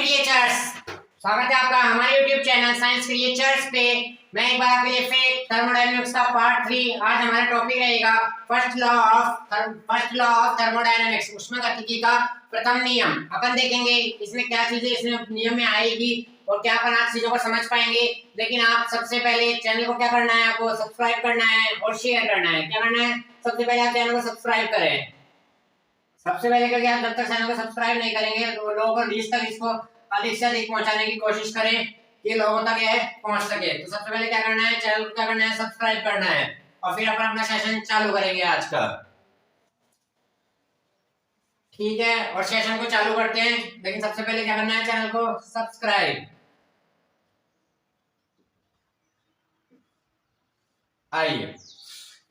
Creatures, स्वागत है आपका हमारे YouTube चैनल साइंस क्रिएचर्स पे। मैं एक बार आपके लिए फिर थर्मोडायनेमिक्स का पार्ट 3। आज हमारा टॉपिक रहेगा फर्स्ट लॉ ऑफ थर्मोडायनेमिक्स, उष्मागतिकी का प्रथम नियम। अपन देखेंगे इसमें क्या चीजें इसमें नियम में आएगी और क्या अपन आज चीजों को समझ पाएंगे। लेकिन आप सबसे पहले चैनल को क्या करना है, आपको सब्सक्राइब करना है और शेयर करना है। क्या करना है, सबसे पहले आप चैनल को सब्सक्राइब करें। सबसे पहले क्योंकि आप जब तक चैनल को सब्सक्राइब नहीं करेंगे तो लोगों को रीच तक इसको अधिक से अधिक पहुंचाने की कोशिश करें कि लोगों तक यह पहुंच सके। तो सबसे पहले क्या करना है, चैनल को क्या करना है, सब्सक्राइब करना है और फिर अपन अपना सेशन चालू करेंगे आज का। ठीक है, और सेशन को चालू करते हैं, लेकिन सबसे पहले क्या करना है, चैनल को सब्सक्राइब। आइए,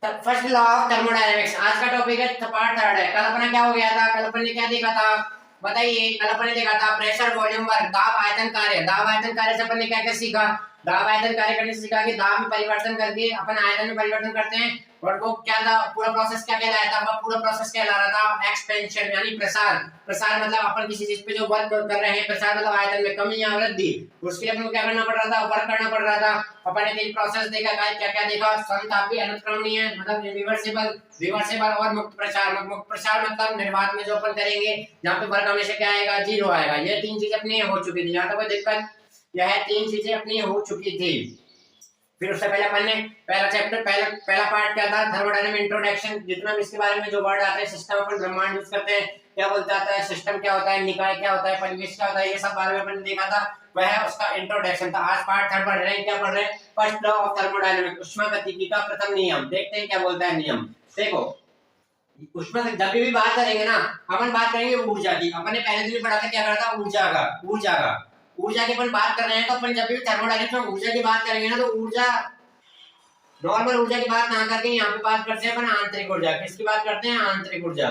फर्स्ट लॉ ऑफ थर्मोडायनेमिक्स आज का टॉपिक है, पार्ट 3 है। कल अपना क्या हो गया था, कल अपन ने क्या देखा था बताइए। कल अपन ने देखा था प्रेशर, वॉल्यूम, वर्क, दाब, आयतन, कार्य। दाब आयतन कार्य से अपन ने क्या क्या सीखा, दाब आयतन कार्य करने से सीखा कि दाब में परिवर्तन करके अपन आयतन में परिवर्तन करते हैं। और वो क्या था, पूरा प्रोसेस क्या कहलाया था, वो पूरा प्रोसेस कहला रहा था एक्सपेंशन यानी प्रसार। प्रसार मतलब अपन किसी चीज पे जो वर्क कर रहे हैं, प्रसार मतलब आयतन में कमी या वृद्धि। उसके लिए अपन को क्या करना पड़ रहा था, वर्क करना पड़ रहा था। अपन ने तीन प्रोसेस देखा, क्या क्या देखा, समतापी, अनुक्रमणीय मतलब रिवर्सिबल, रिवर्सिबल और मुक्त प्रसार। मुक्त प्रसार मतलब निर्वात में जो अपन करेंगे जहाँ पे वर्क हमेशा क्या आएगा, 0 आएगा। ये तीन चीजें अपनी हो चुकी थी, यहाँ तक कोई दिक्कत, यह तीन चीजें अपनी हो चुकी थी। फिर उससे पहले अपन ने पहला चैप्टर पहला पार्ट क्या था, थर्मोडायनामिक इंट्रोडक्शन। जितना भी इसके बारे में जो वर्ड आते हैं, सिस्टम अपन ब्रह्मांड यूज करते हैं, क्या बोलता है, सिस्टम क्या होता है, निकाय क्या होता है, परिवेश क्या होता है, ये सब बारे में अपन ने देखा था, वह उसका इंट्रोडक्शन था। आज पार्ट 3 पढ़ रहे हैं, क्या पढ़ रहे हैं, फर्स्ट लॉ ऑफ थर्मोडायनामिक्स, उष्मागतिकी का प्रथम नियम। देखते हैं क्या बोलता है नियम। देखो, उष्मा जब भी बात करेंगे ना, अपन बात करेंगे ऊर्जा की। अपन ने पहले दिन भी पढ़ा था, क्या करा था, ऊर्जा की अपन बात कर रहे हैं। तो अपन जब भी थर्मोडायनामिक्स में ऊर्जा की बात करेंगे ना, तो ऊर्जा नॉर्मल ऊर्जा की बात ना करके यहाँ पे बात करते हैं अपन आंतरिक ऊर्जा। किसकी बात करते हैं, आंतरिक ऊर्जा।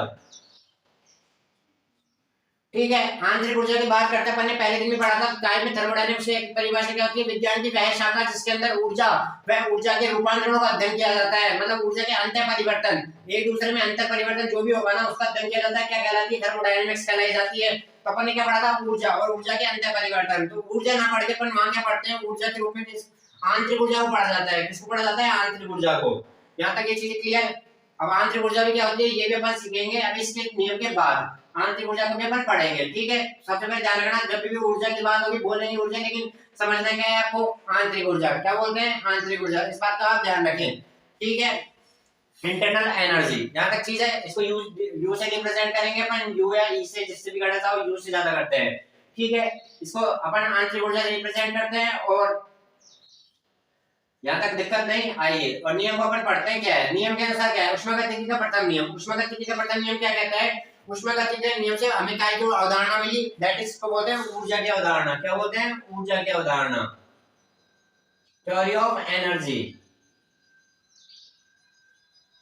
ठीक है, आंतरिक ऊर्जा की बात करते हैं। अपन ने पहले दिन में पढ़ा था गाइड में थर्मोडायनामिक्स से एक परिभाषा क्या होती है, विज्ञान की वह शाखा जिसके अंदर ऊर्जा व ऊर्जा के रूपांतरणों का अध्ययन किया जाता है। मतलब ऊर्जा के अंतर परिवर्तन, एक दूसरे में अंतर परिवर्तन जो भी होगा ना, उसका अध्ययन किया जाता है। क्या कहलाती है, थर्मोडायनामिक्स कहलाई जाती है। तो अपन ने क्या पढ़ा था, ऊर्जा और ऊर्जा के अंतर परिवर्तन। तो ऊर्जा ना पढ़ के अपन वहां क्या पढ़ते हैं, ऊर्जा के रूप में आंतरिक ऊर्जा को पढ़ा जाता है। किसको पढ़ा जाता है, आंतरिक ऊर्जा को। यहाँ तक ये चीज क्लियर। अब आंतरिक ऊर्जा भी क्या होती है, ये भी अपन सीखेंगे अभी इसके नियम के बाद। आंतरिक ऊर्जा को भी अपन पढ़ेंगे। ठीक है, सबसे पहले ध्यान रखना, जब भी ऊर्जा की बात होगी बोलेंगे ऊर्जा, लेकिन समझना क्या है आपको, आंतरिक ऊर्जा। क्या बोलते हैं, आंतरिक ऊर्जा। इस बात का आप ध्यान रखें। ठीक है, इंटरनल एनर्जी जहां तक चीज है, इसको यू से रिप्रेजेंट करेंगे अपन, यू या ई से, जिससे भी करना चाहो, यू से ज्यादा करते हैं। ठीक है, इसको अपन आंतरिक ऊर्जा से रिप्रेजेंट करते हैं और यहाँ तक दिक्कत नहीं। आइए, और नियम को अपन पढ़ते हैं। क्या है नियम के अनुसार, क्या है उष्मागतिकी का प्रथम नियम। उष्मागतिकी का प्रथम नियम क्या कहता है, उष्मागतिकी के नियम से हमें क्या जो अवधारणा मिली, दैट इज को बोलते हैं ऊर्जा की अवधारणा। क्या बोलते हैं, ऊर्जा की अवधारणा, थ्योरी ऑफ एनर्जी।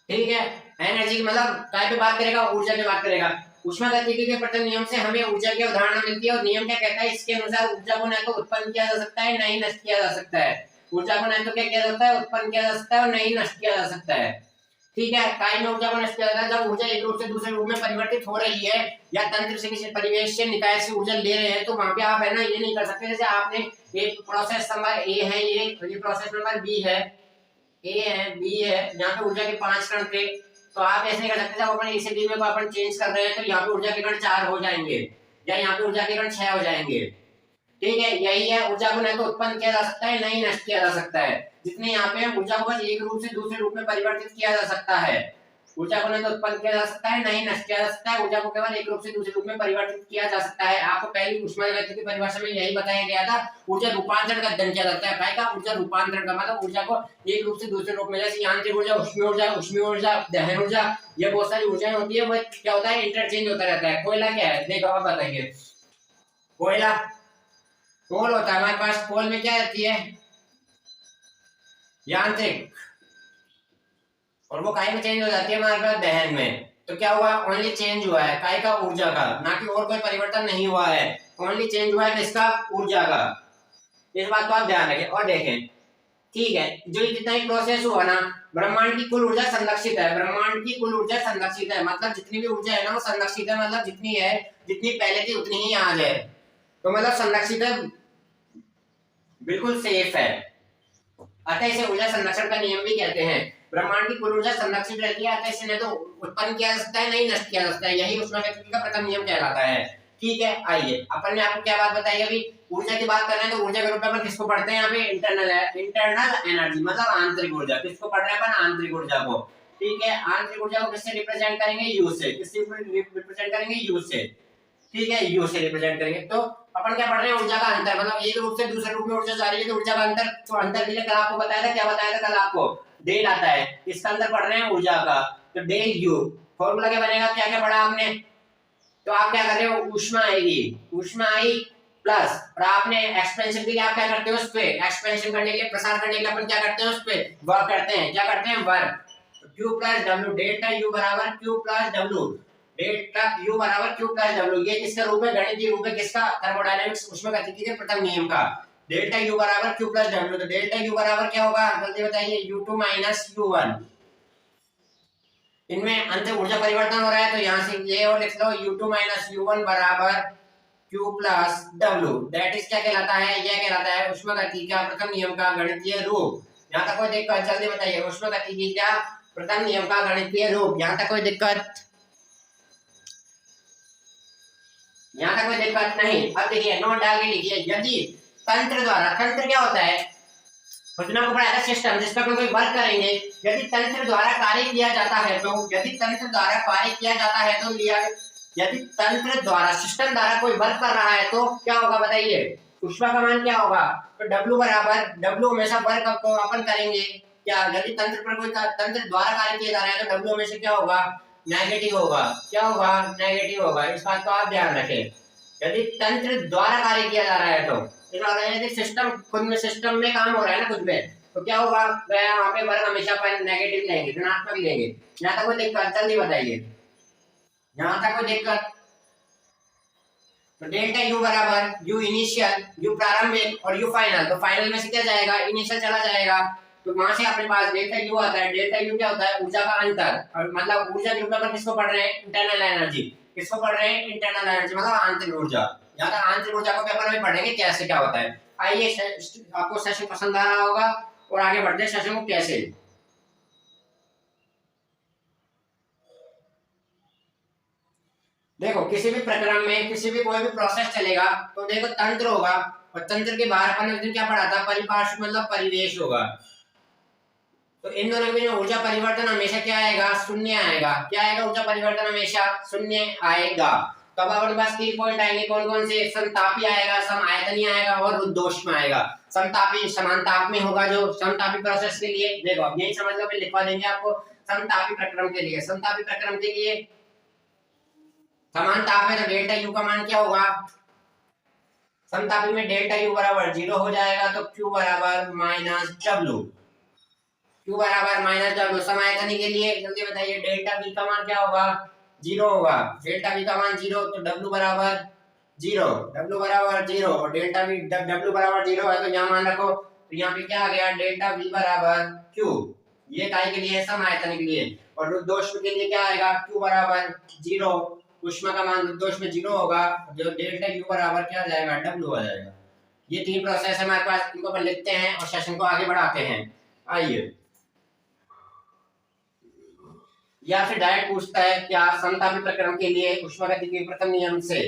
ठीक है, एनर्जी मतलब काय पे बात करेगा, ऊर्जा की बात करेगा। उष्मागतिकी के प्रथम नियम से हमें ऊर्जा की अवधारणा मिलती है। और नियम क्या कहता है, इसके अनुसार ऊर्जा को न तो उत्पन्न किया जा सकता है, न ही नष्ट किया जा सकता है। ऊर्जा को न तो क्या किया जाता है, उत्पन्न किया जा सकता है, और न ही नष्ट किया जा सकता है। ठीक है, काय में ऊर्जा को नष्ट किया जाता है, जब ऊर्जा एक रूप से दूसरे रूप में परिवर्तित हो रही है या तंत्र से किसी परिवेश से निकाय से ऊर्जा ले रहे हैं, तो वहां पे आप है ना ये नहीं कर सकते। जैसे आपने एक प्रोसेस नंबर ए है, ये प्रोसेस नंबर बी है, ए है, बी है, यहाँ पे ऊर्जा के 5 कण थे। तो आप ऐसे कर सकते हैं, जब अपन ए से बी में अपन चेंज कर रहे हैं, तो यहाँ पे ऊर्जा के कण 4 हो जाएंगे या यहाँ पे ऊर्जा के कण 6 हो जाएंगे। ठीक है, यही है, ऊर्जा को न तो उत्पन्न किया जा सकता है, न ही नष्ट किया जा सकता है। जितने यहाँ पे ऊर्जा को बस एक रूप से दूसरे रूप में परिवर्तित किया जा सकता है। ऊर्जा को न तो उत्पन्न किया जा सकता है, न ही नष्ट किया जा सकता है। ऊर्जा को केवल एक रूप से दूसरे रूप में परिवर्तित किया जा सकता है। आपको पहली उष्मागतिकी की परिभाषा में यही बताया गया था, ऊर्जा रूपांतरण का अध्ययन किया जाता है। का ऊर्जा रूपांतरण का मतलब ऊर्जा को एक रूप से दूसरे रूप में, जैसे यांत्रिक ऊर्जा, उष्मीय ऊर्जा, दहन ऊर्जा, ये बहुत सारी ऊर्जाएं होती है। वो क्या होता है, इंटरचेंज होता रहता है। कोयला क्या है, देखो आप बताइए, कोयला कोल होता है हमारे पास। कोल में क्या रहती है, यांत्रिक, और वो काय में चेंज हो जाती है हमारे पास दहन में। तो क्या हुआ, ओनली चेंज हुआ है काय का, ऊर्जा का, ना कि और कोई परिवर्तन नहीं हुआ है। ओनली चेंज हुआ है किसका, ऊर्जा का। इस बात को आप ध्यान रखें और देखें। ठीक है, जो जितना ही प्रोसेस हुआ ना, ब्रह्मांड की कुल ऊर्जा संरक्षित है। ब्रह्मांड की कुल ऊर्जा संरक्षित है, मतलब जितनी भी ऊर्जा है ना वो संरक्षित है। मतलब जितनी है, जितनी पहले थी उतनी ही आज है। तो मतलब संरक्षित है, बिल्कुल सेफ है। अतः इसे ऊर्जा संरक्षण का नियम भी कहते हैं। ब्रह्मांड की कुल ऊर्जा संरक्षित रहती है, अतः इसे न तो उत्पन्न किया जा सकता है, नहीं नष्ट किया जा सकता है। यही ऊष्मागतिकी का प्रथम नियम कहलाता है। ठीक है, आइए अपन ने आपको क्या बात बताई अभी, ऊर्जा की बात कर रहे हैं, तो ऊर्जा के रूप में अपन किसको पढ़ते हैं यहाँ पे, इंटरनल एनर्जी, मतलब आंतरिक ऊर्जा। किसको पढ़ रहे हैं अपन, आंतरिक ऊर्जा को। ठीक है, आंतरिक ऊर्जा को किससे रिप्रेजेंट करेंगे, यू से। किससे रिप्रेजेंट करेंगे, यू से। ठीक है, यू से रिप्रेजेंट करेंगे। तो अपन क्या पढ़ रहे हैं, ऊर्जा का अंतर, मतलब एक रूप से दूसरे रूप में ऊर्जा जा रही है, तो ऊर्जा का अंतर। तो अंतर के लिए कल आपको बताया था, क्या बताया था कल आपको, डेल आता है। इसका अंतर पढ़ रहे हैं ऊर्जा का, तो डेल यू। फॉर्मूला क्या बनेगा, क्या क्या पढ़ा आपने, तो आप क्या कर रहे हो, ऊष्मा आएगी, ऊष्मा आई प्लस, और आपने एक्सपेंशन के लिए आप क्या करते हो, उस पे एक्सपेंशन करने के लिए, प्रसार करने के लिए अपन क्या करते हैं, उस पे वर्क करते हैं। क्या करते हैं, work. Q plus W, delta U बराबर Q plus W, delta U बराबर Q प्लस डब्ल्यू। ये किसका रूप है, गणितीय रूप है, किसका, थर्मोडायनेमिक्स ऊष्मागतिकी के प्रथम नियम का। डेल्टा यू बराबर Q प्लस डब्ल्यू, तो डेल्टा यू बराबर क्या होगा, जल्दी बताइए, U2 माइनस U1। इनमें अंत ऊर्जा परिवर्तन हो रहा है, तो यहाँ से ये और लिख लो, U2 माइनस U1 बराबर Q plus W. That is क्या कहलाता है, यह कहलाता है ऊष्मागतिकी का प्रथम नियम का गणितीय रूप। यहाँ तक कोई दिक्कत, जल्दी बताइए, ऊष्मागतिकी का प्रथम नियम का गणितीय रूप। यहाँ तक कोई दिक्कत, यहाँ तक कोई दिक्कत नहीं। अब देखिए, नोट डाल के लिखिए, यदि तंत्र द्वारा, तंत्र क्या होता है, सूचना को पढ़ाया था सिस्टम, जिस पर अपन कोई वर्क करेंगे, यदि तंत्र द्वारा कार्य किया जाता है तो, यदि तंत्र द्वारा कार्य किया जाता है तो लिया, यदि तंत्र द्वारा, सिस्टम द्वारा कोई वर्क कर रहा है तो क्या होगा बताइए, ऊष्मा का मान क्या होगा, तो W बराबर, W हमेशा वर्क को अपन करेंगे क्या, यदि तंत्र पर कोई तंत्र द्वारा कार्य किया जा रहा है तो W हमेशा क्या होगा, नेगेटिव होगा। क्या होगा, नेगेटिव होगा। इस बात को आप ध्यान रखें, यदि तंत्र द्वारा कार्य किया जा रहा है तो। यदि सिस्टम खुद में, सिस्टम में काम हो रहा है ना खुद में, तो क्या होगा, वहां पे वर्ग हमेशा पर नेगेटिव लेंगे, ऋणात्मक लेंगे। यहाँ तक कोई दिक्कत, जल्दी बताइए, यहाँ तक कोई दिक्कत। तो डेल्टा यू बराबर यू इनिशियल, यू प्रारंभिक और यू फाइनल, तो फाइनल में से क्या जाएगा, इनिशियल चला जाएगा, तो वहां से अपने पास डेल्टा यू आता है। डेल्टा यू क्या होता है, ऊर्जा का अंतर, और मतलब ऊर्जा के रूप में किसको पढ़ रहे हैं, इंटरनल एनर्जी। किसको पढ़ रहे हैं, इंटरनल एनर्जी, मतलब आंतरिक ऊर्जा। यहाँ तक आंतरिक ऊर्जा को पेपर में पढ़ेंगे कैसे क्या होता है। आइए, आपको सेशन पसंद आ रहा होगा, और आगे बढ़ते हैं सेशन को कैसे। देखो, किसी भी प्रक्रम में, किसी भी कोई भी प्रोसेस चलेगा, तो देखो तंत्र होगा, और तंत्र के बाहर अपन ने क्या पढ़ा था, परिपार्श्व मतलब परिवेश होगा। तो इन दोनों के बीच में ऊर्जा परिवर्तन हमेशा क्या आएगा, शून्य आएगा। क्या आएगा, ऊर्जा परिवर्तन हमेशा शून्य आएगा। तो अब अपने पास 3 पॉइंट आएंगे, कौन कौन से, समतापी आएगा, समायतनीय आएगा, और रुद्धोष्म आएगा। समतापी समान ताप में होगा, जो समतापी प्रोसेस के लिए, देखो अब यही समझ लो, लिखवा देंगे आपको, समतापी प्रक्रम के लिए, समतापी प्रक्रम के लिए समान ताप में, तो डेल्टा यू का मान क्या होगा, समतापी में डेल्टा यू बराबर 0 हो जाएगा, तो Q बराबर माइनस डब्ल्यू, Q बराबर माइनस डब्ल्यू। समायतनी के लिए जल्दी बताइए, डेल्टा V का मान क्या होगा, 0 होगा। डेल्टा V का मान 0, तो W बराबर 0, W बराबर 0, और डेल्टा V, W बराबर 0 है, तो यहाँ मान रखो, तो यहाँ पे क्या आ गया, डेल्टा V बराबर Q। ये काय के लिए, समायतन के लिए। और रुद्धोष्म के लिए क्या आएगा, Q बराबर 0, ऊष्मा का मान रुद्धोष्म में 0 होगा, जो डेल्टा U बराबर क्या आ जाएगा, W आ जाएगा। ये 3 प्रोसेस हमारे पास, इनको अपन लिखते हैं और सेशन को आगे बढ़ाते हैं। आइए, या फिर डायरेक्ट पूछता है क्या, समतापी प्रक्रम के लिए ऊष्मागतिकी के प्रथम नियम से,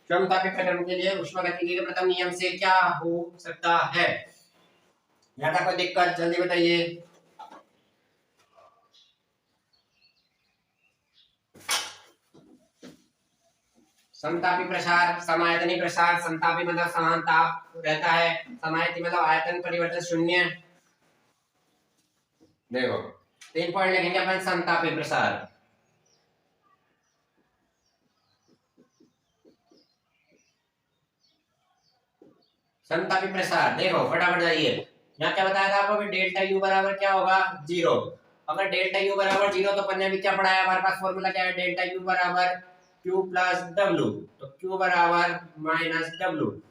समतापी प्रक्रम के लिए ऊष्मागतिकी के प्रथम नियम से क्या हो सकता है। यहाँ तक कोई दिक्कत, जल्दी बताइए। समतापी प्रसार, समायतनी प्रसार, समतापी मतलब समान ताप रहता है, समायती मतलब आयतन परिवर्तन शून्य। देखो 3 पॉइंट लिखेंगे अपन, समतापी प्रसार, समतापी प्रसार। देखो फटाफट जाइए, यहाँ क्या बताया था आपको, डेल्टा यू बराबर क्या होगा, 0। अगर डेल्टा यू बराबर 0, तो अपन ने भी क्या पढ़ाया, हमारे पास फॉर्मूला क्या है, डेल्टा यू बराबर Q प्लस डब्ल्यू, तो Q बराबर माइनस डब्ल्यू।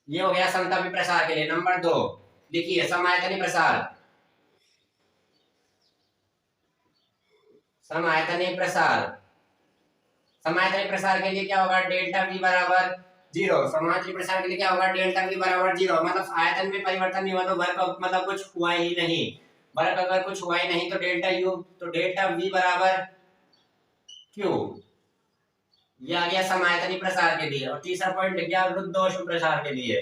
ये हो गया समतापी प्रसार के लिए। नंबर 2 लिखिए, समायतनी प्रसार, समायतनी प्रसार, समायतनी प्रसार के लिए क्या होगा, डेल्टा V बराबर जीरो। समांतरी प्रसार के लिए क्या होगा, डेल्टा वी बराबर जीरो। मतलब आयतन में परिवर्तन नहीं हुआ तो वर्क मतलब कुछ हुआ ही नहीं। वर्क अगर कुछ हुआ ही नहीं तो डेल्टा यू, तो डेल्टा वी बराबर क्यू। ये आ गया समायतनी प्रसार के लिए। और तीसरा पॉइंट लिख गया रुद्धोष्म प्रसार के लिए।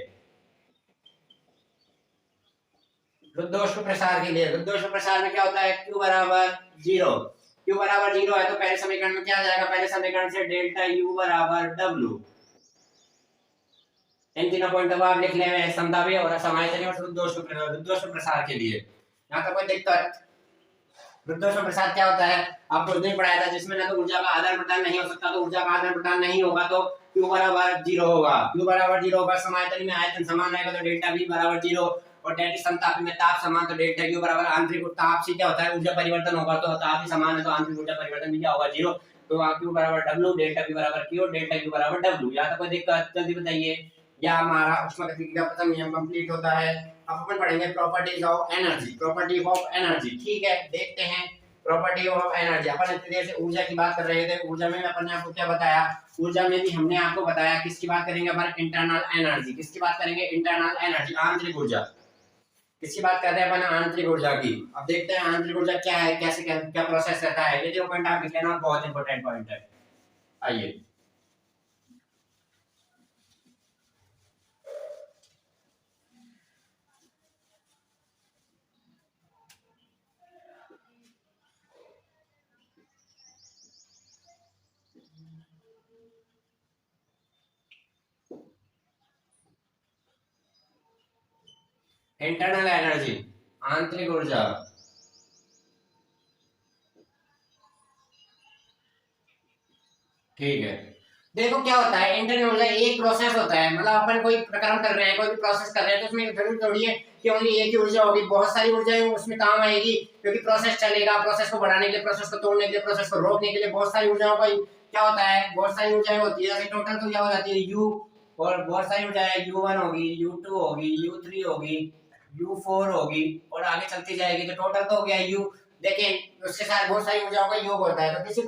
रुद्धोष्म प्रसार के लिए, रुद्धोष्म प्रसार में क्या होता है, क्यू बराबर जीरो। क्यू बराबर जीरो है तो पहले समीकरण में क्या आ जाएगा, पहले समीकरण से डेल्टा यू बराबर डब्ल्यू। इन तीनों पॉइंटों को आप लिख ले, समदाबी और समायतनी और रुद्धोष्म प्रसार के लिए। यहाँ तक कोई दिक्कत? रुद्धोष्म प्रसार क्या होता है, आपको नहीं पढ़ाया था, जिसमें ना तो ऊर्जा का आदान प्रदान नहीं हो सकता, तो ऊर्जा का आदान प्रदान नहीं होगा तो Q बराबर जीरो होगा। Q बराबर जीरो होगा, समायतनी में आयतन समान रहेगा तो डेल्टा V बराबर जीरो। और डेल्टा समतापी में ताप समान तो डेल्टा Q बराबर आंतरिक ताप से क्या होता है, ऊर्जा परिवर्तन होगा, तो ताप ही समान है तो आंतरिक ऊर्जा परिवर्तन भी क्या होगा, जीरो। तो Q बराबर W, डेल्टा V बराबर Q, डेल्टा Q बराबर W। यहाँ तक कोई दिक्कत? जल्दी बताइए। यह हमारा ऊष्मागतिकी का प्रथम नियम कंप्लीट होता है। अब अपन पढ़ेंगे properties of energy. Property of energy, ठीक है, देखते हैं प्रॉपर्टी ऑफ एनर्जी। अपन इतनी देर से ऊर्जा की बात कर रहे थे। ऊर्जा में अपन ने आपको क्या बताया, ऊर्जा में भी हमने आपको बताया किसकी बात करेंगे अपन, इंटरनल एनर्जी। किसकी बात करेंगे, इंटरनल एनर्जी, आंतरिक ऊर्जा। किसकी बात करते हैं अपन, आंतरिक ऊर्जा की। अब देखते हैं आंतरिक ऊर्जा क्या है, कैसे क्या प्रोसेस रहता है। ये जो पॉइंट आप लिख लेना, बहुत इंपॉर्टेंट पॉइंट है। आइए इंटरनल एनर्जी, आंतरिक ऊर्जा। ठीक है, देखो क्या होता है, इंटरनल ऊर्जा एक प्रोसेस होता है। मतलब अपन कोई प्रक्रम कर रहे हैं, कोई भी प्रोसेस कर रहे हैं, तो उसमें जरूर थोड़ी है कि ओनली एक ही ऊर्जा होगी, बहुत सारी ऊर्जाएं उसमें काम आएगी। क्योंकि प्रोसेस चलेगा, प्रोसेस को बढ़ाने के लिए, प्रोसेस को तोड़ने के लिए, प्रोसेस को रोकने के लिए बहुत सारी ऊर्जाओं का क्या होता है, बहुत सारी ऊर्जाएं होती है। टोटल तो क्या हो जाती है यू, और बहुत सारी ऊर्जाएं U1 होगी, U2 होगी, U3 होगी, U4 होगी, और आगे चलती जाएगी। तो टोटल तो हो गया U। लेकिन उसके साथ बहुत सारी ऊर्जाओं का योग होता है। तो किसी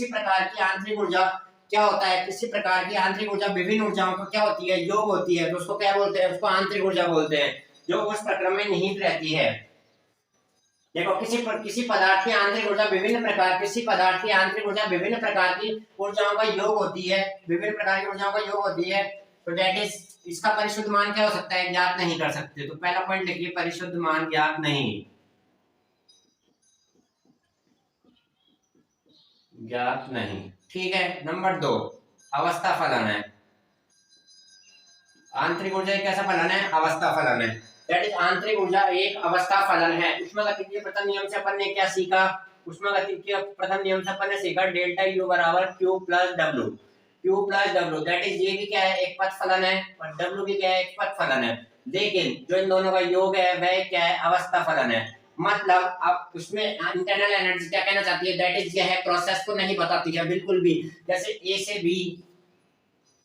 प्रकार की आंतरिक ऊर्जा क्या होता है, किसी प्रकार की आंतरिक ऊर्जा विभिन्न ऊर्जाओं को क्या होती है, योग होती है। तो उसको क्या बोलते हैं, उसको आंतरिक ऊर्जा बोलते हैं, जो उस प्रक्रम में निहित रहती है। देखो किसी पदार्थ की आंतरिक ऊर्जा विभिन्न प्रकार, किसी पदार्थ की आंतरिक ऊर्जा विभिन्न प्रकार की ऊर्जाओं का योग होती है, विभिन्न प्रकार की ऊर्जाओं का योग होती है। तो दैट इज, इसका परिशुद्ध मान क्या हो सकता है, ज्ञात नहीं कर सकते। तो पहला पॉइंट लिखिए, परिशुद्ध मान ज्ञात नहीं, ज्ञात नहीं। ठीक है, नंबर 2 अवस्था फलन है। आंतरिक ऊर्जा एक कैसा फलन है, अवस्था फलन है। दैट इज आंतरिक ऊर्जा एक अवस्था फलन है। ऊष्मागतिकी के प्रथम नियम से अपन ने क्या सीखा, ऊष्मागतिकी के प्रथम नियम से अपन ने सीखा डेल्टा यू बराबर Q plus W. Q plus W, that is ये भी क्या है, एक पथ फलन है, और डब्ल्यू भी क्या है, एक पथ फलन है। लेकिन जो इन दोनों का योग है वह क्या है, अवस्था फलन है। मतलब अब उसमें इंटरनल एनर्जी क्या कहना चाहती है, दैट इज यह है, प्रोसेस को नहीं बताती है बिल्कुल भी। जैसे ए से बी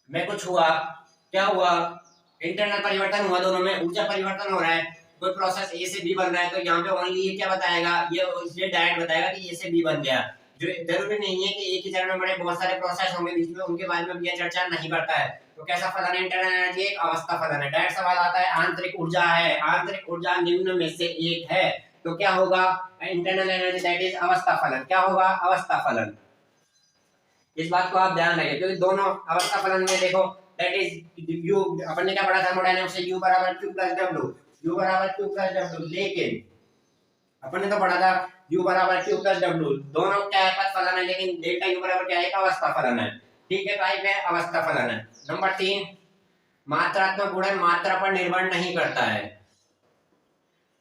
में कुछ हुआ, क्या हुआ, इंटरनल परिवर्तन हुआ, दोनों में ऊर्जा परिवर्तन हो रहा है, कोई प्रोसेस ए से बी बन रहा है, तो यहाँ पे ओनली ये क्या बताएगा, ये डायरेक्ट बताएगा कि ए से बी बन गया। जो जरूरी नहीं है कि एक ही चरण में बड़े बहुत सारे प्रोसेस होंगे बीच में, उनके बारे में भी चर्चा नहीं करता है। तो कैसा फलन है, इंटरनल एनर्जी एक अवस्था फलन है। डायरेक्ट सवाल आता है, आंतरिक ऊर्जा है, आंतरिक ऊर्जा निम्न में से एक है, तो क्या होगा, इंटरनल एनर्जी दैट इज अवस्था फलन। क्या होगा, अवस्था फलन। इस बात को आप ध्यान रखें, क्योंकि दोनों अवस्था फलन में देखो दैट इज यू, अपन ने क्या पढ़ा थर्मोडायनामिक्स से, यू बराबर क्यू प्लस डब्ल्यू, यू बराबर क्यू प्लस डब्ल्यू। लेकिन अपन ने तो पढ़ा था यू बराबर क्यू प्लस डब्ल्यू, दोनों क्या है, पथ फलन है, लेकिन डेल्टा यू बराबर क्या है, एक अवस्था फलन है। ठीक है, टाइप है अवस्था फलन है। नंबर 3 मात्रात्मक गुणन मात्रा पर निर्भर नहीं करता है।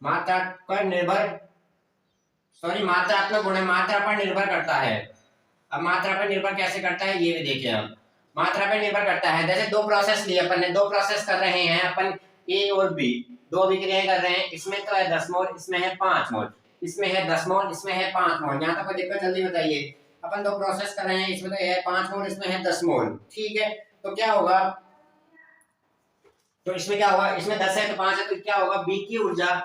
मात्रा पर निर्भर, सॉरी, मात्रात्मक गुणन मात्रा पर निर्भर करता है। अब मात्रा पर निर्भर कैसे करता है ये भी देखिए। हम मात्रा पर निर्भर करता है, जैसे दो प्रोसेस लिए अपन ने, दो प्रोसेस कर रहे हैं अपन, ए और बी, दो अभिक्रियाएं कर रहे हैं। इसमें तो है 10 मोल, इसमें है 5 मोल, इसमें है 10 मोल, इसमें है 5 मोल। यहाँ तक कोई दिक्कत, जल्दी बताइए। अपन दो प्रोसेस कर रहे हैं, इसमें तो है 5 मोल, इसमें है 10 मोल। ठीक है, तो क्या होगा, तो इसमें क्या होगा, इसमें 10 है तो 5 है, तो क्या होगा, बी की ऊर्जा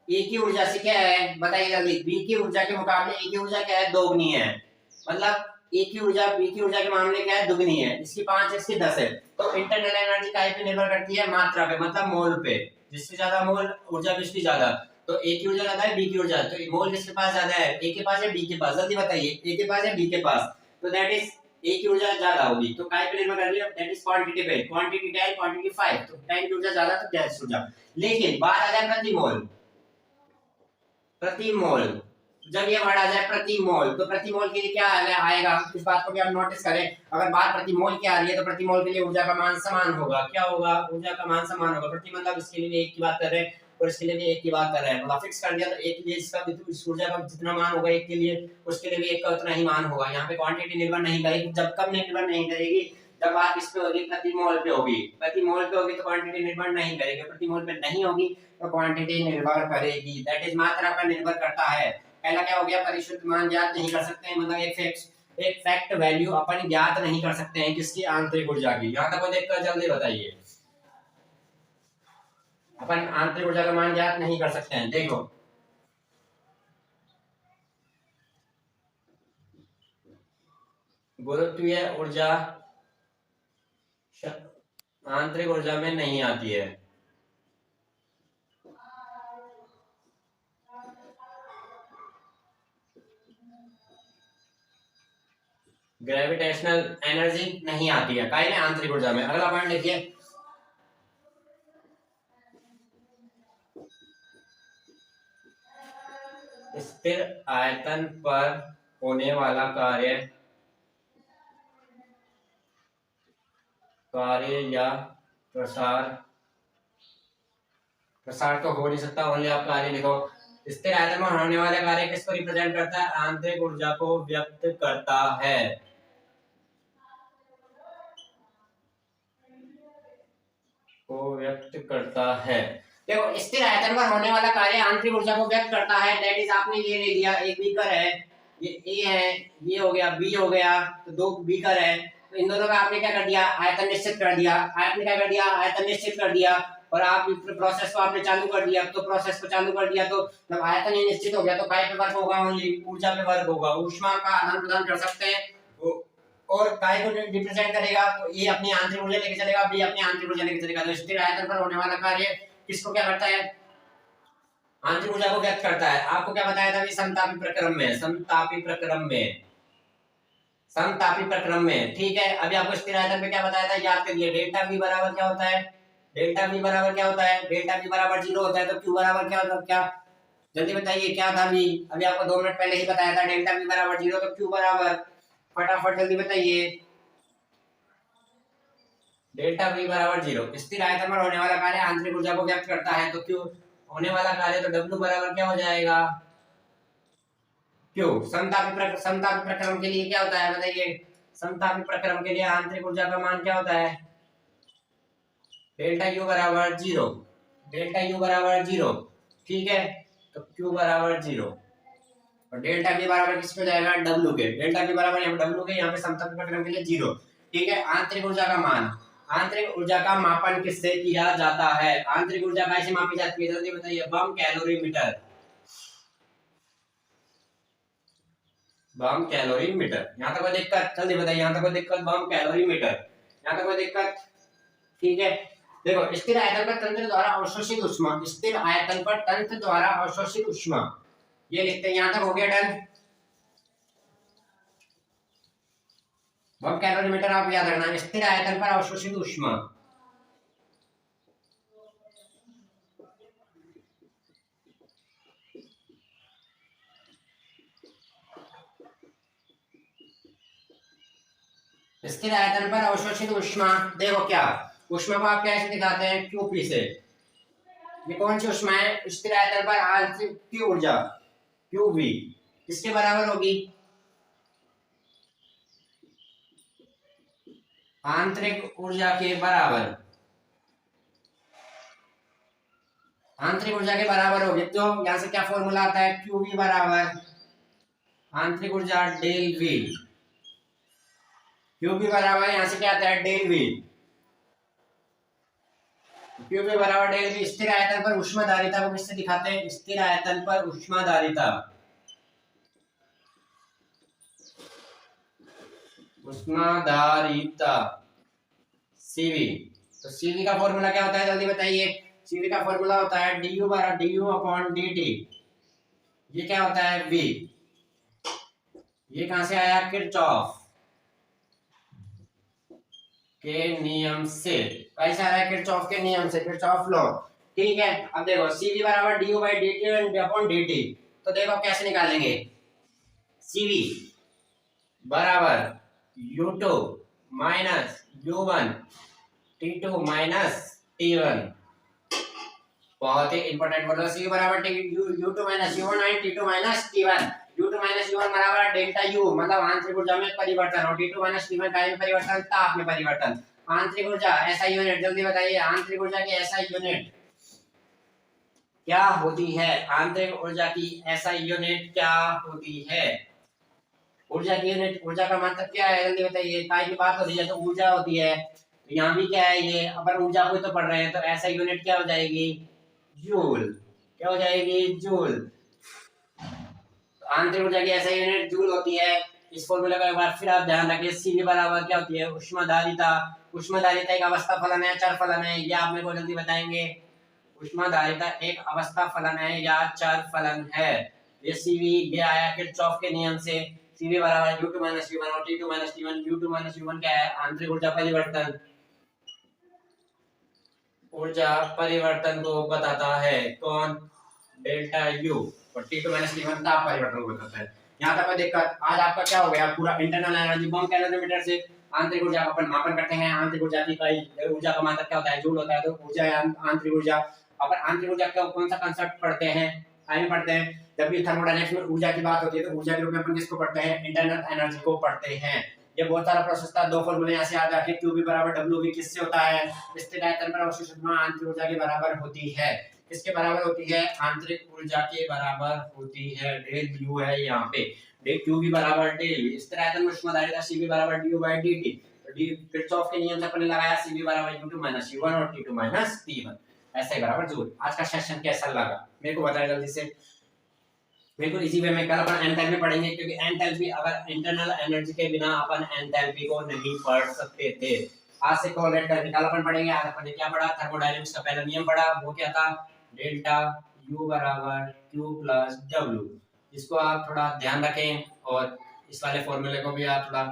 ए की ऊर्जा से क्या है, बताइए जल्दी। बी की ऊर्जा के मुकाबले ए की ऊर्जा क्या है, दोगुनी है। मतलब ए की ऊर्जा बी की ऊर्जा के मामले क्या है, दुगनी है, इसकी 5 है, इसकी 10 है। तो इंटरनल एनर्जी काय पे निर्भर करती है, मात्रा पे, मतलब मोल पे। जिससे ज्यादा मोल ऊर्जा किसकी ज्यादा, तो ए की ऊर्जा ज्यादा है, बी की ऊर्जा, तो मोल किसके पास ज्यादा है, ए के पास है, बी के पास, जल्दी बताइए, ए के पास है, बी के पास, तो दैट इज ए की ऊर्जा ज्यादा होगी। तो काय पे निर्भर कर रही है, दैट इज क्वांटिटी पे, क्वांटिटी 10 क्वांटिटी 5, तो 10 की ऊर्जा ज्यादा तो 10 ऊर्जा। लेकिन बात आ जाए प्रति मोल, प्रति मोल, जब ये वर्ड आ जाए प्रति मोल, तो प्रति मोल के लिए क्या आएगा, इस बात को भी आप नोटिस करें। अगर बात प्रति मोल की आ रही है तो प्रति मोल के लिए ऊर्जा का मान समान होगा, क्या होगा, ऊर्जा का मान समान होगा। प्रति मतलब इसके लिए भी एक की बात कर रहे हैं और इसके लिए भी एक की बात कर रहे हैं, मतलब फिक्स कर दिया, तो एक के लिए इसका इस ऊर्जा का जितना मान होगा एक के लिए, उसके लिए भी एक का उतना ही मान होगा। यहाँ पे क्वांटिटी निर्भर नहीं करेगी, जब कब निर्भर नहीं करेगी, जब बात किस पे होगी, प्रति मोल पे होगी। प्रति मोल पे होगी तो क्वांटिटी निर्भर नहीं करेगी, प्रति मोल पे नहीं होगी तो क्वांटिटी निर्भर करेगी, दैट इज मात्रा पर निर्भर करता है। पहला क्या हो गया, परिशुद्ध मान ज्ञात नहीं कर सकते हैं, मतलब एक फैक्ट वैल्यू अपन ज्ञात नहीं कर सकते हैं किसकी, आंतरिक ऊर्जा की। यहाँ तक को देखकर जल्दी बताइए, अपन आंतरिक ऊर्जा का मान ज्ञात नहीं कर सकते हैं। देखो गुरुत्वीय ऊर्जा आंतरिक ऊर्जा में नहीं आती है, ग्रेविटेशनल एनर्जी नहीं आती है काहे में, आंतरिक ऊर्जा में। अगला पॉइंट देखिए, स्थिर आयतन पर होने वाला कार्य या प्रसार, प्रसार तो हो नहीं सकता, ओनली आप कार्य लिखो। स्थिर आयतन में होने वाला कार्य किसको रिप्रेजेंट करता है, आंतरिक ऊर्जा को व्यक्त करता है, को व्यक्त करता है। देखो स्थिर आयतन पर होने वाला कार्य आंतरिक ऊर्जा को व्यक्त करता है, दैट इज आपने ये ले लिया, एक बीकर है, ये ए है, ये हो गया बी हो गया, तो दो बीकर है, तो इन दोनों का आपने क्या कर दिया, आयतन निश्चित कर दिया, आपने क्या कर दिया, आयतन निश्चित कर दिया, और आप प्रोसेस को आपने चालू कर दिया, तो प्रोसेस को चालू कर दिया, तो जब आयतन ये निश्चित हो गया तो काय पे वर्क होगा, ओनली ऊर्जा पे वर्क होगा, ऊष्मा का आदान प्रदान कर सकते हैं। और काय को रिप्रेजेंट करेगा, तो ये अपनी आंतरिक ऊर्जा लेके चलेगा, बी अपनी आंतरिक ऊर्जा लेके चलेगा। तो स्थिर आयतन पर होने वाला कार्य किसको क्या करता है, आंतरिक ऊर्जा को व्यक्त करता है। आपको क्या बताया था, समतापी प्रक्रम में, समतापी प्रक्रम में, समतापी प्रक्रम में, ठीक है। अभी आपको स्थिर आयतन पे क्या बताया था, याद करिए, डेल्टा वी बराबर क्या होता है, डेल्टा वी बराबर क्या होता है, डेल्टा वी बराबर 0 होता है, तो क्यू बराबर क्या होता है, क्या जल्दी बताइए क्या था, वी अभी आपको 2 मिनट पहले ही बताया था, डेल्टा वी बराबर 0, तो क्यू बराबर, फटाफट जल्दी बताइए, डेल्टा वी बराबर 0। स्थिर आयतन पर होने वाला कार्य आंतरिक ऊर्जा को व्यक्त करता है, तो क्यू होने वाला कार्य, तो W बराबर क्या हो जाएगा, क्यू। समतापी प्रक्रम के लिए क्या होता है बताइए, समतापी प्रक्रम के लिए आंतरिक ऊर्जा का मान क्या होता है, डेल्टा यू बराबर 0, डेल्टा यू बराबर 0, ठीक है, तो क्यू बराबर 0, और डेल्टा वी बराबर किसको जाएगा, W के, डेल्टा वी बराबर यहाँ पे W के, यहाँ पे समतापी प्रक्रम के लिए 0, ठीक है। आंतरिक ऊर्जा का मान, आंतरिक ऊर्जा का मापन किससे किया जाता है, आंतरिक ऊर्जा कैसे मापी जाती है, जल्दी बताइए, बम कैलोरीमीटर, बम कैलोरीमीटर। यहाँ तक कोई दिक्कत, जल्दी बताइए, यहाँ तक कोई दिक्कत, बम कैलोरीमीटर, यहाँ तक कोई दिक्कत, ठीक है। देखो स्थिर आयतन पर तंत्र द्वारा अवशोषित ऊष्मा, स्थिर आयतन पर तंत्र द्वारा अवशोषित ऊष्मा, ये लिखते हैं, यहाँ तक हो गया डन। बम कैलोरीमीटर आप याद रखना, स्थिर आयतन पर अवशोषित ऊष्मा, स्थिर आयतन पर अवशोषित ऊष्मा। देखो क्या, ऊष्मा को आप कैसे दिखाते हैं, क्यूपी से। ये कौन सी ऊष्मा है, स्थिर आयतन पर आंतरिक की ऊर्जा क्यूबी किसके बराबर होगी, आंतरिक ऊर्जा के बराबर, आंतरिक ऊर्जा के बराबर होगी। तो यहां से क्या फॉर्मूला आता है, क्यूबी बराबर आंतरिक ऊर्जा डेल वी, क्यूबी बराबर यहां से क्या आता है, डेल वी, क्यूबी बराबर डेल वी। स्थिर आयतन पर ऊष्माधारिता को किससे दिखाते हैं, स्थिर आयतन पर ऊष्माधारिता, उष्माधारिता सीवी। तो सीवी का फॉर्मूला क्या होता है जल्दी बताइए। सीवी का फॉर्मूला होता है du अपॉन dt। ये क्या होता है v। ये कहां से आया, किरचॉफ के नियम से। कैसे आ रहा है, किरचॉफ के नियम से, किरचॉफ लॉ। ठीक है, अब देखो सीवी बराबर du by dt upon dt। तो देखो कैसे निकालेंगे। सीवी बराबर u2 minus u1 t2 minus t1। बहुत ही इंपॉर्टेंट बोलो। सी बराबर u2 माइनस u1 है, t2 minus t1। u2 minus u1 बराबर डेल्टा u, मतलब आंतरिक ऊर्जा में परिवर्तन, और t2 माइनस t1 काय में परिवर्तन, ताप में परिवर्तन। आंतरिक ऊर्जा एसआई यूनिट, जल्दी बताइए आंतरिक ऊर्जा की एसआई यूनिट क्या होती है। आंतरिक ऊर्जा की एसआई यूनिट क्या होती है। ऊर्जा की यूनिट, ऊर्जा का मतलब क्या है जल्दी बताइए। काय की बात होती है तो ऊर्जा होती है। तो यहाँ भी क्या है, ये अपन ऊर्जा को तो पढ़ रहे हैं, तो एसआई यूनिट क्या हो जाएगी, जूल। क्या हो जाएगी, जूल। आंतरिक ऊर्जा की ऐसा यूनिट जूल होती है। इस फॉर्मूले का एक बार फिर आप ध्यान रखिए। सीवी बराबर क्या होती है, ऊष्माधारिता। ऊष्माधारिता एक अवस्था फलन है, चर फलन है, ये आप मेरे को जल्दी बताएंगे। ऊष्माधारिता एक अवस्था फलन है या चर फलन है। ये सीवी ये आया किरचॉफ के नियम से। सीवी बराबर u2 माइनस u1 और t2 minus t1। u2 minus u1 क्या है, आंतरिक ऊर्जा परिवर्तन। ऊर्जा परिवर्तन को बताता है कौन, डेल्टा u। और t2 माइनस t1 ताप परिवर्तन को बताता है। यहाँ तक कोई दिक्कत। आज आपका क्या हो गया, पूरा इंटरनल एनर्जी बम कैलोरीमीटर से आंतरिक ऊर्जा का अपन मापन करते हैं। आंतरिक ऊर्जा की इकाई, ऊर्जा का मात्रक क्या होता है, जूल होता है। तो ऊर्जा या आंतरिक ऊर्जा, अपन आंतरिक ऊर्जा का कौन सा कांसेप्ट पढ़ते हैं, आगे पढ़ते हैं। जब भी थर्मोडायनेमिक्स में ऊर्जा की बात होती है तो ऊर्जा के रूप में अपन किसको पढ़ते हैं, इंटरनल एनर्जी को पढ़ते हैं। ये बहुत सारा प्रोसेस था। दो फॉर्मूले यहाँ से याद रखें। QB बराबर WV किससे होता है, स्थिर आयतन पर अवशिष्ट ऊष्मा आंतरिक ऊर्जा के बराबर होती है। किसके बराबर होती है, आंतरिक ऊर्जा के बराबर होती है। डेल U है यहाँ पे, डेल QB बराबर डेल स्थिर आयतन में ऊष्माधारिता CB बराबर du बाई dt। तो डी किरचॉफ के नियम से अपन ने लगाया CB बराबर u2 माइनस u1 और t2 माइनस t1, ऐसे ही बराबर जूल। आज का सेशन कैसा लगा मेरे को बताया जल्दी से। बिल्कुल इसी वे में कल अपन एंथैल्पी पढ़ेंगे, क्योंकि एंथैल्पी अगर इंटरनल एनर्जी के बिना अपन एंथैल्पी को नहीं पढ़ सकते थे। आज से कोरिलेट करके कल अपन पढ़ेंगे। आज अपन ने क्या पढ़ा, थर्मोडायनेमिक्स का पहला नियम पढ़ा, वो क्या था, डेल्टा U बराबर Q प्लस W। इसको आप थोड़ा ध्यान रखें और इस वाले फॉर्मूले को भी आप थोड़ा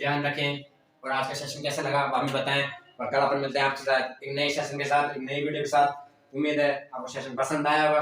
ध्यान रखें। और आज का सेशन कैसा लगा आप हमें बताएं। और कल अपन मिलते हैं आपके साथ एक नए सेशन के साथ, एक नई वीडियो के साथ। उम्मीद है आपको सेशन पसंद आया होगा।